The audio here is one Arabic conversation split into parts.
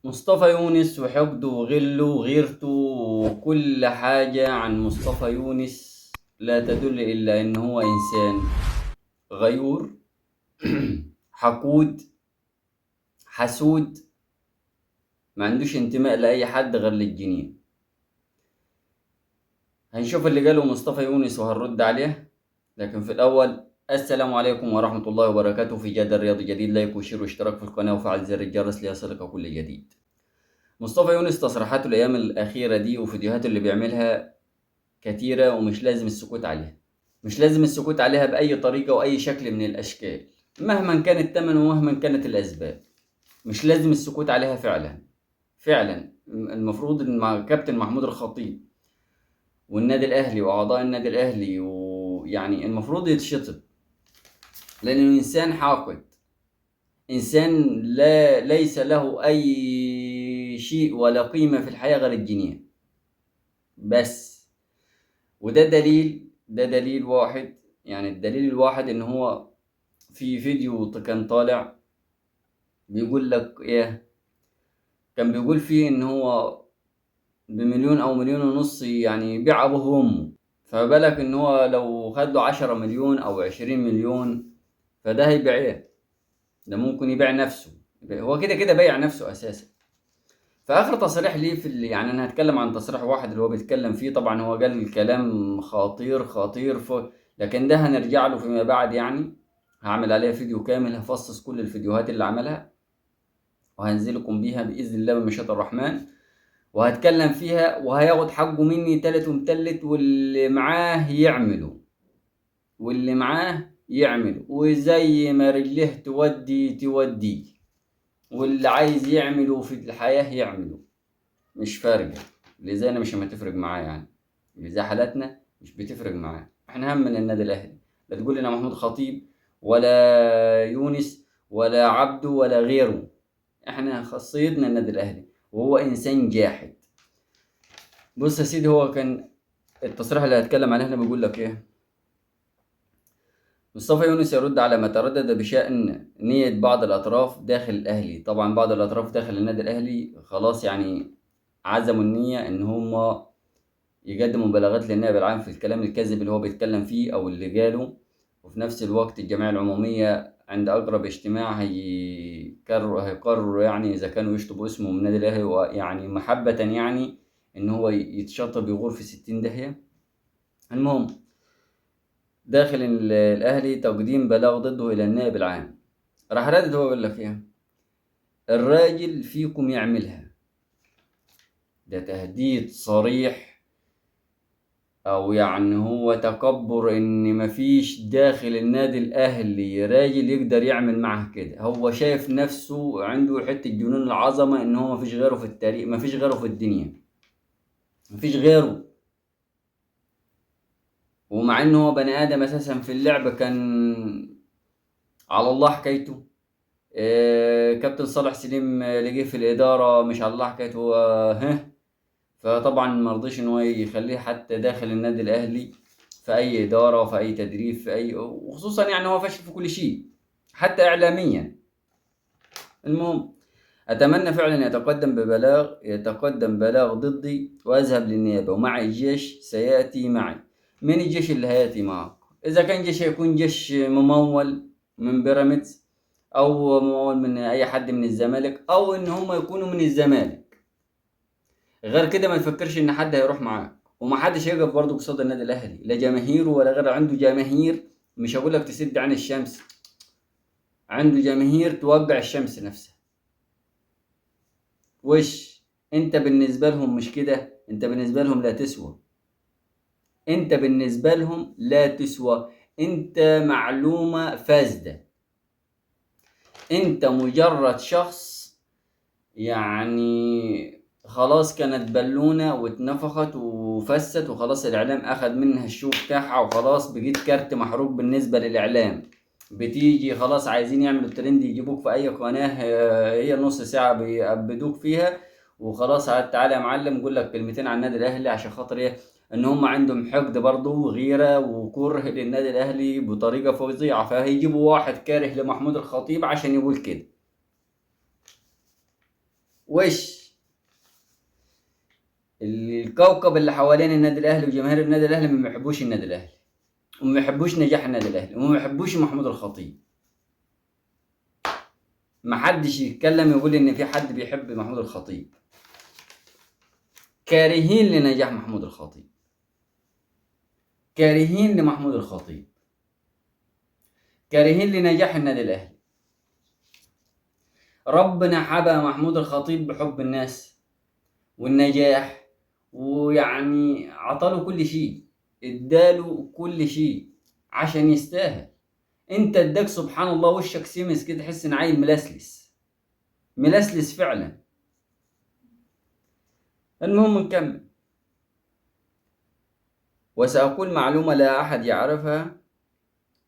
مصطفى يونس وحقده وغله وغيرته وكل حاجة عن مصطفى يونس لا تدل إلا إن هو إنسان غيور حقود حسود، ما عندوش انتماء لأي حد غير للجنين. هنشوف اللي قاله مصطفى يونس وهنرد عليه، لكن في الأول السلام عليكم ورحمة الله وبركاته. في جدل رياضي جديد، لايك وشير واشتراك في القناة وفعل زر الجرس ليصلك كل جديد. مصطفى يونس تصريحاته الأيام الأخيرة دي وفيديوهاته اللي بيعملها كتيرة، ومش لازم السكوت عليها. مش لازم السكوت عليها بأي طريقة وأي شكل من الأشكال، مهما كان الثمن ومهما كانت الأسباب. مش لازم السكوت عليها فعلا. فعلا المفروض إن مع كابتن محمود الخطيب والنادي الأهلي وأعضاء النادي الأهلي ويعني المفروض يتشطب، لأنه إنسان حاقد، إنسان ليس له أي شيء ولا قيمة في الحياة غير الجنيه بس. وده دليل، ده دليل واحد، يعني الدليل الواحد ان هو في فيديو كان طالع بيقول لك ايه، كان بيقول فيه ان هو بمليون او مليون ونص يعني يبيع ابوه وامه. فبالك ان هو لو خد له 10 مليون او 20 مليون، فده هيبيع ايه؟ ده ممكن يبيع نفسه. هو كده كده بايع نفسه اساسا. فاخر تصريح ليه في يعني انا هتكلم عن تصريح واحد اللي هو بيتكلم فيه. طبعا هو قال الكلام خطير خطير لكن ده هنرجع له فيما بعد يعني. هعمل عليها فيديو كامل هفصص كل الفيديوهات اللي عملها وهنزلكم بيها باذن الله بمشيئة الرحمن، وهتكلم فيها وهياخد حقه مني تالت ومتلت. واللي معاه يعمله، واللي معاه يعمله، وزي ما رجله تودي تودي، واللي عايز يعمله في الحياة يعمله. مش فارقة. اللي زينا مش هتفرق معاه يعني، اللي زي حالاتنا مش بتفرق معاه. احنا هم من النادي الاهلي. لا تقول لنا محمود خطيب ولا يونس ولا عبده ولا غيره، احنا خاصيتنا النادي الاهلي. وهو انسان جاحد. بص يا سيدي، هو كان التصريح اللي هتكلم عليه هنا بيقول لك ايه. مصطفى يونس يرد على ما تردد بشأن نية بعض الأطراف داخل الأهلي. طبعا بعض الأطراف داخل النادي الأهلي خلاص يعني عزموا النية إن هم يقدم مبالغات للنائب العام في الكلام الكاذب اللي هو بيتكلم فيه أو اللي قاله. وفي نفس الوقت الجمعية العمومية عند أقرب اجتماع هيقرروا يعني إذا كانوا يشطبوا اسمه من النادي الأهلي، ويعني محبة يعني إن هو يتشطب يغور في 60 داهية. المهم، داخل الأهلي تقديم بلاغ ضده إلى النائب العام. راح رادد هو يقول لك إيه: الراجل فيكم يعملها. ده تهديد صريح، او يعني هو تكبر ان مفيش داخل النادي الاهلي راجل يقدر يعمل معاه كده. هو شايف نفسه عنده حتة جنون العظمة ان هو مفيش غيره في التاريخ، مفيش غيره في الدنيا، مفيش غيره. ومع انه هو بني ادم اساسا في اللعبة كان على الله حكايته. كابتن صالح سليم اللي جه في الادارة مش على الله حكايته. ها، فطبعا مرضيش ان هو يخليه حتى داخل النادي الاهلي في اي اداره وفي اي تدريب في اي، وخصوصا يعني هو فاشل في كل شيء حتى اعلاميا. المهم، اتمنى فعلا يتقدم بلاغ ضدي واذهب للنيابه ومعي الجيش سياتي معي. من الجيش اللي هياتي معك؟ اذا كان جيش هيكون جيش ممول من بيراميدز، او ممول من اي حد من الزمالك، او ان هم يكونوا من الزمالك. غير كده ما تفكرش ان حد هيروح معاه. ومحدش هيقف برضه قصاد النادي الاهلي، لا جماهيره ولا غير. عنده جماهير مش هقول لك تسد عن الشمس، عنده جماهير توقع الشمس نفسها. وش انت بالنسبه لهم مش كده؟ انت بالنسبه لهم لا تسوى. انت بالنسبه لهم لا تسوى. انت معلومه فاسده. انت مجرد شخص يعني خلاص كانت بالونة واتنفخت وفست وخلاص الإعلام أخد منها الشو بتاعها وخلاص بقيت كارت محروق بالنسبة للإعلام. بتيجي خلاص عايزين يعملوا ترند يجيبوك في أي قناة، هي نص ساعة بيأبدوك فيها وخلاص. تعالى يا معلم قول لك كلمتين عن النادي الأهلي عشان خاطر إيه؟ إن هم عندهم حقد برضه وغيرة وكره للنادي الأهلي بطريقة فظيعة، فهيجيبوا واحد كاره لمحمود الخطيب عشان يقول كده. وش الكوكب اللي حوالين النادي الاهلي وجماهير النادي الاهلي ما بيحبوش النادي الاهلي، وما بيحبوش نجاح النادي الاهلي، وما بيحبوش محمود الخطيب. ما حدش يتكلم يقول ان في حد بيحب محمود الخطيب. كارهين لنجاح محمود الخطيب، كارهين لمحمود الخطيب، كارهين لنجاح النادي الاهلي. ربنا حبى محمود الخطيب بحب الناس والنجاح، ويعني عطاله كل شيء، اداله كل شيء عشان يستاهل. انت اداك سبحان الله وشك سمس كده، تحس ان عيل ملسلس، ملسلس فعلا. المهم نكمل. وسأقول معلومة لا أحد يعرفها،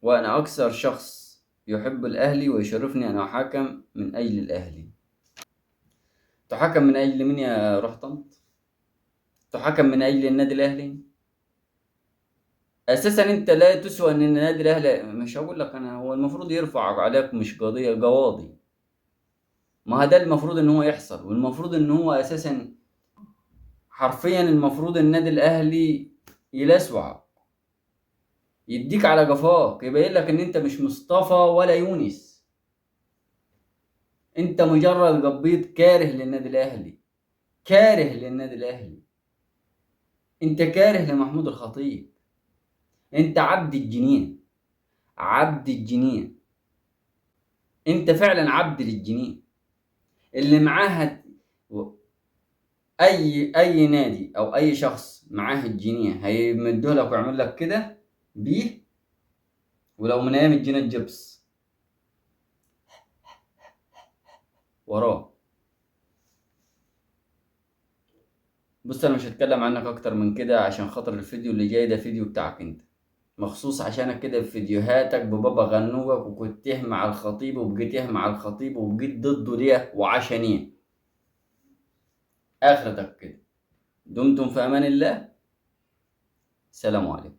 وأنا أكثر شخص يحب الأهلي ويشرفني أن أحاكم من أجل الأهلي. تحاكم من أجل من يا رحتنط؟ تحاكم من أجل النادي الأهلي؟ أساسا أنت لا تسوى أن النادي الأهلي، مش هقول لك أنا، هو المفروض يرفع عليك مش قضية قواضي. ما ده المفروض إن هو يحصل، والمفروض إن هو أساسا حرفيا المفروض النادي الأهلي يلسوع، يديك على قفاك، يبين لك ان انت مش مصطفى ولا يونس. انت مجرد قبيط كاره للنادي الاهلي، كاره للنادي الاهلي. انت كاره لمحمود الخطيب. انت عبد الجنين، عبد الجنين. انت فعلا عبد للجنين اللي معاه. اي نادي او اي شخص معاه الجنيه هيمده لك ويعمل لك كده بيه، ولو من ايام الجنيه الجبس وراه. بص انا مش هتكلم عنك اكتر من كده، عشان خاطر الفيديو اللي جاي ده فيديو بتاعك انت مخصوص، عشانك كده في فيديوهاتك ببابا غنوجك، وكنت مع الخطيب وبقيت مع الخطيب وبقيت ضده ليه وعشانين. اخرتك كده. دمتم في امان الله. سلام عليكم.